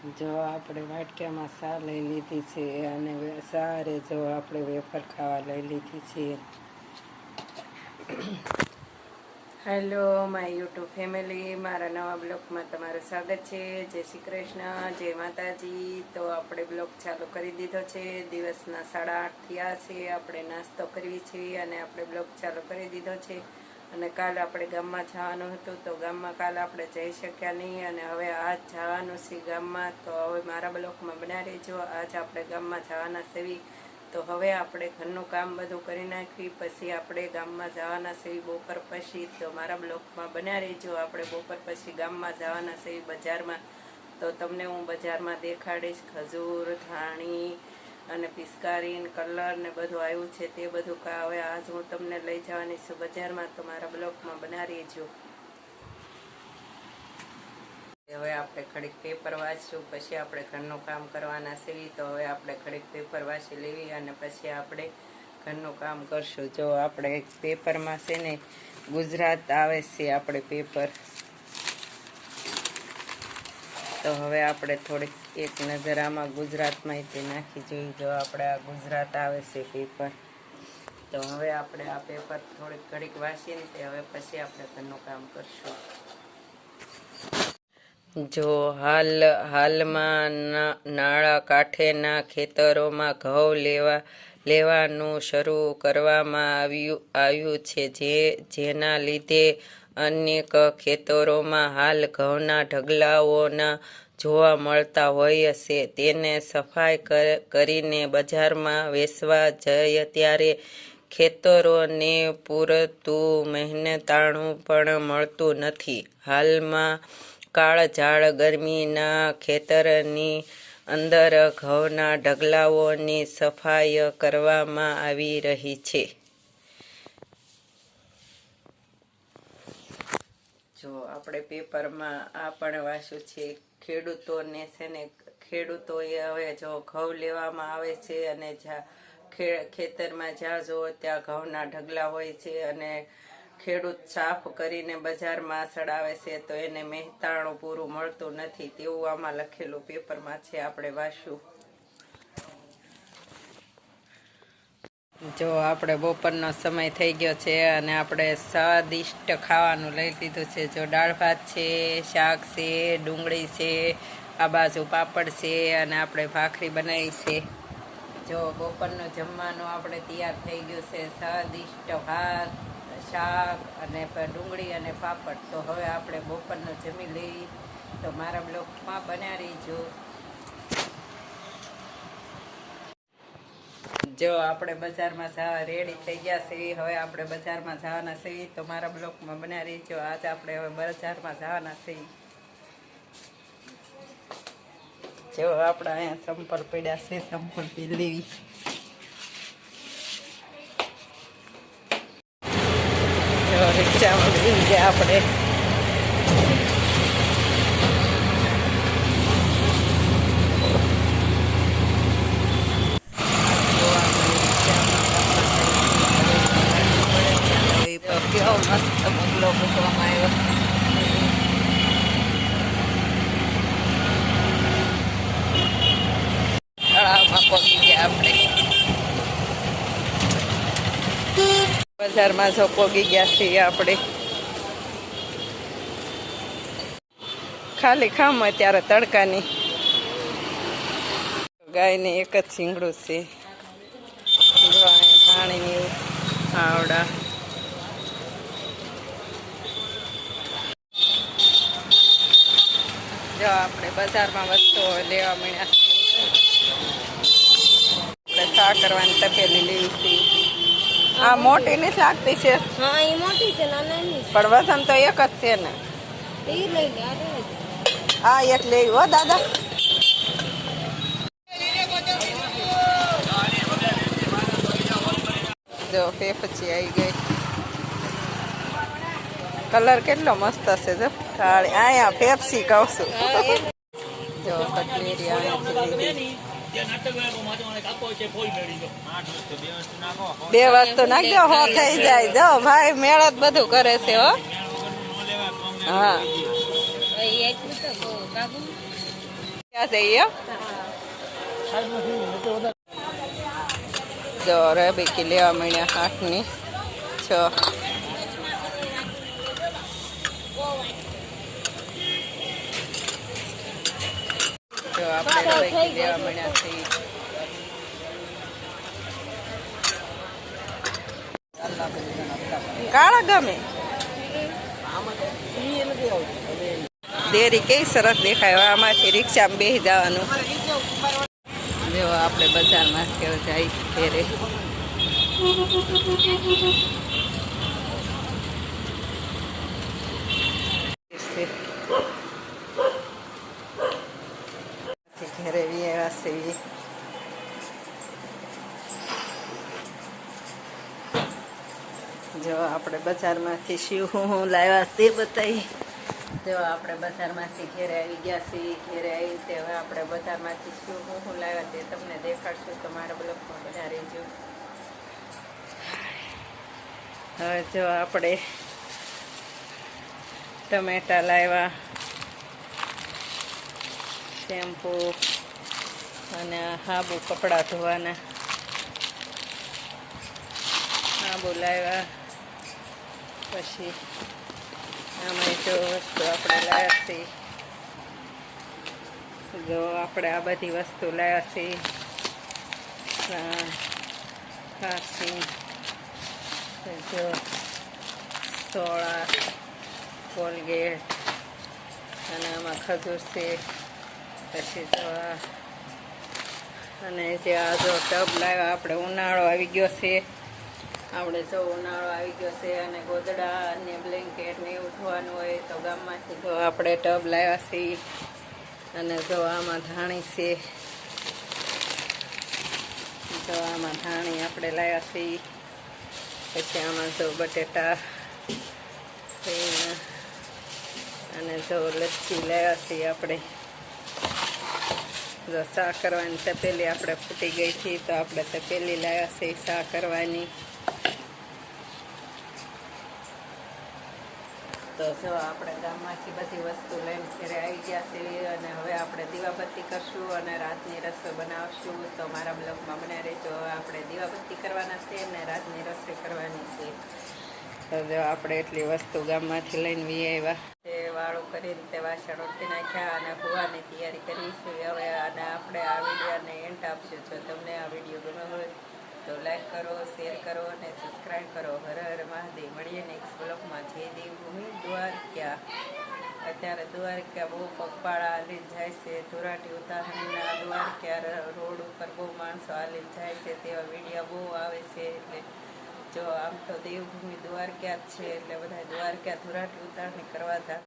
જો આપણે વાટક્યામાં સા લઈ લીધી છે અને સારે જો આપણે વેફર ખાવા લઈ લીધી છે. હેલો માય યુટ્યુબ ફેમિલી, મારા નવા બ્લોગમાં તમારું સ્વાગત છે. જય શ્રી કૃષ્ણ, જય માતાજી. તો આપણે બ્લોગ ચાલુ કરી દીધો છે. દિવસના 8:30 થયા છે. આપણે નાસ્તો કરવી છે અને આપણે બ્લોગ ચાલુ કરી દીધો છે. અને કાલે આપણે ગામમાં જવાનું હતું, તો ગામમાં કાલે આપણે જઈ શક્યા નહીં અને હવે આજ જવાનું છે ગામમાં. તો હવે મારા બ્લોગમાં બના રહેજો. આજ આપણે ગામમાં જવાના સેવી. તો હવે આપણે ઘરનું કામ બધું કરી નાખવી, પછી આપણે ગામમાં જવાના સેવી બપોર પછી. તો મારા બ્લોગમાં બના રહેજો. આપણે બપોર પછી ગામમાં જવાના સેવી બજારમાં. તો તમને હું બજારમાં દેખાડીશ. ખજૂર, ધાણી અને પિસ્કારી કલર ને બધું આવ્યું છે, તે બધું હવે આજ હું તમને લઈ જવાની છું બજારમાં. તો મારા બ્લોગમાં બના રહેજો. હવે આપણે ઘડીક પેપર વાંચશું, પછી આપણે ઘરનું કામ કરવાના છે. તો હવે આપણે ઘડીક પેપર વાંચી લેવી અને પછી આપણે ઘરનું કામ કરશું. જો આપણે પેપરમાં છે ને ગુજરાત આવે છે આપણે પેપર. તો હવે આપણે થોડીક એક નજર આમાં ગુજરાતમાં તે નાખી જોઈએ. જો આપણે આ ગુજરાત આવે છે પેપર. તો હવે આપણે આ પેપર થોડીક ઘડીક વાંચીને તે હવે પછી આપણે ઘરનું કામ કરશું. જો હાલમાં નાળા કાંઠેના ખેતરોમાં ઘઉં લેવાનું શરૂ કરવામાં આવ્યું છે, જેના લીધે અનેક ખેતરોમાં હાલ ઘઉંના ઢગલાઓના જોવા મળતા હોય છે. તેને સફાઈ કરીને બજારમાં વેચવા જઈએ ત્યારે ખેતરોને પૂરતું મહેનતાણું પણ મળતું નથી. હાલમાં કાળઝાળ ગરમીના ખેતરની અંદર ઘઉંના ઢગલાઓની સફાઈ કરવામાં આવી રહી છે. જો આપણે પેપરમાં આ પણ વાંચ્યું છે, ખેડૂતોને છે ને ખેડૂતોએ હવે જો ઘઉં લેવામાં આવે છે અને ખેતરમાં જ્યાં જુઓ ત્યાં ઘઉંના ઢગલા હોય છે અને ખેડૂત સાફ કરીને બજારમાં ચડાવે છે, તો એને મહેનતાણું પૂરું મળતું નથી, તેવું આમાં લખેલું પેપરમાં છે. આપણે વાંચશું. જો આપણે બપોરનો સમય થઈ ગયો છે અને આપણે સ્વાદિષ્ટ ખાવાનું લઈ લીધું છે. જો દાળ ભાત છે, શાક છે, ડુંગળી છે, આ બાજુ પાપડ છે અને આપણે ભાખરી બનાવી છે. જો બપોરનું જમવાનું આપણે તૈયાર થઈ ગયું છે. સ્વાદિષ્ટ ભાત, શાક અને ડુંગળી અને પાપડ. તો હવે આપણે બપોરનું જમી લઈએ. તો મારા બ્લોગમાં બન્યા રહીજો. જો આપણે બજારમાં જવા રેડી થઈ ગયા છે. હવે આપણે બજારમાં જવાના છે. તો મારા બ્લોગમાં બન્યા રહીજો. આજે આપણે હવે બજારમાં જવાના છે. જો આપણે અહીંયા સંપલ પડ્યા છે, સંપલ પી લેવી. જો રિક્ષામાં બેસી ગયા આપણે. કેવો મસ્ત બંગલો મૂકવામાં આવ્યો. તળાવમાં પહોંચી ગયા આપણે. બજારમાં જો પહોંચી ગયા છીએ આપણે. ખાલી ખામ અત્યારે તડકાની. ગાયને એક જ શીંગડું છે. પાણીની આવડા. જો આપણે બજારમાં વસ્તુઓ લેવા મળ્યા છે. આપણે ચા કરવાની તપેલી લેવી છે. આ મોટી નથી લાગતી છે. હા, એ મોટી છે, નાના નહીં. પણ વજન તો એક જ છે ને. એ લઈ લે. આ એક લેવી હો દાદા. જો પેપચી આવી ગઈ. કલર કેટલો મસ્ત છે. જો કાળી. અહીંયા પેપ્સી કહું છું. જો કટલેરી આવી. બે વસ્તુ નાખજો હો થઈ જાય. જો ભાઈ મેળત બધું કરે છે હો. હા ક્યાં જઈએ જો રેબીકી લેવા માંડ્યા 8 ની 6 જો આપણે રેબીકી લેવા માંડ્યા છીએ કાળા ગમે દેરી કઈ સરસ દેખાય આમાંથી રિક્ષામાં બેસી જવાનું જો આપણે બજારમાં કેવું જાય ઘેરે ઘેરે આવ્યા છે જો આપણે બજારમાંથી શું લાવ્યા તે બતાવી જો આપણે બજારમાંથી ઘેરે આવી ગયા છીએ ઘેરે આવી તે હવે આપણે બજારમાંથી શું લાવ્યા તે તમને દેખાડશું તમારા બ્લોગમાં બધા રહેજો હવે જો આપણે ટમેટા લાવ્યા શેમ્પૂ અને હાબુ કપડાં ધોવાના હાબુ લાવ્યા પછી આમાં જો વસ્તુ આપણે લાવ્યા છીએ જો આપણે આ બધી વસ્તુ લાવ્યા છીએ કાસી જો સોળા કોલગેટ અને આમાં ખજૂર છે પછી જો અને જે આ જો ટબ લાવ્યા આપણે ઉનાળો આવી ગયો છે આપણે જો ઉનાળો આવી ગયો છે અને ગોદડા અને બ્લેન્કેટ ને એવું ધોવાનું હોય તો ગામમાંથી જો આપણે ટબ લાવ્યા છીએ અને જો આમાં ધાણી છે જો આમાં ધાણી આપણે લાવ્યા છીએ પછી આમાં જો બટેટા અને જો લચ્છી લાવ્યા છીએ આપણે જો ચા કરવાની તપેલી આપણે ફૂટી ગઈ હતી તો આપણે તપેલી લાવ્યા છીએ ચા કરવાની તો જો આપણે ગામમાંથી બધી વસ્તુ લઈને ઘરે આવી ગયા છીએ અને હવે આપણે દીવાબત્તી કરશું અને રાતની રસોઈ બનાવશું તો મારા બ્લોગમાં બને રહેજો આપણે દીવાબત્તી કરવાના છે અને રાતની રસોઈ કરવાની છે તો જો આપણે એટલી વસ્તુ ગામમાંથી લઈને વી આવ્યા તે વાળું કરીને તે વાસણ ઉઠી નાખ્યા અને હોવાની તૈયારી કરીશું હવે અને આપણે આ વિડીયોને એન્ડ આપશું જો તમને આ વિડીયો ગમ્યો હોય તો લાઈક કરો શેર કરો અને સબસ્ક્રાઈબ કરો હર હર મહાદેવ મળીએ નેક્સ્ટ બ્લોગમાં જય દેવભૂમિ દ્વારકા અત્યારે દ્વારકા બહુ પગપાળા હાલીને જાય છે ધોરાટી ઉતારણીના દ્વારકા રોડ ઉપર બહુ માણસો હાલીને જાય છે તેવા વિડીયો બહુ આવે છે એટલે જો આમ તો દેવભૂમિ દ્વારકા જ છે એટલે બધા દ્વારકા ધોરાટી ઉતારણી કરવા જાય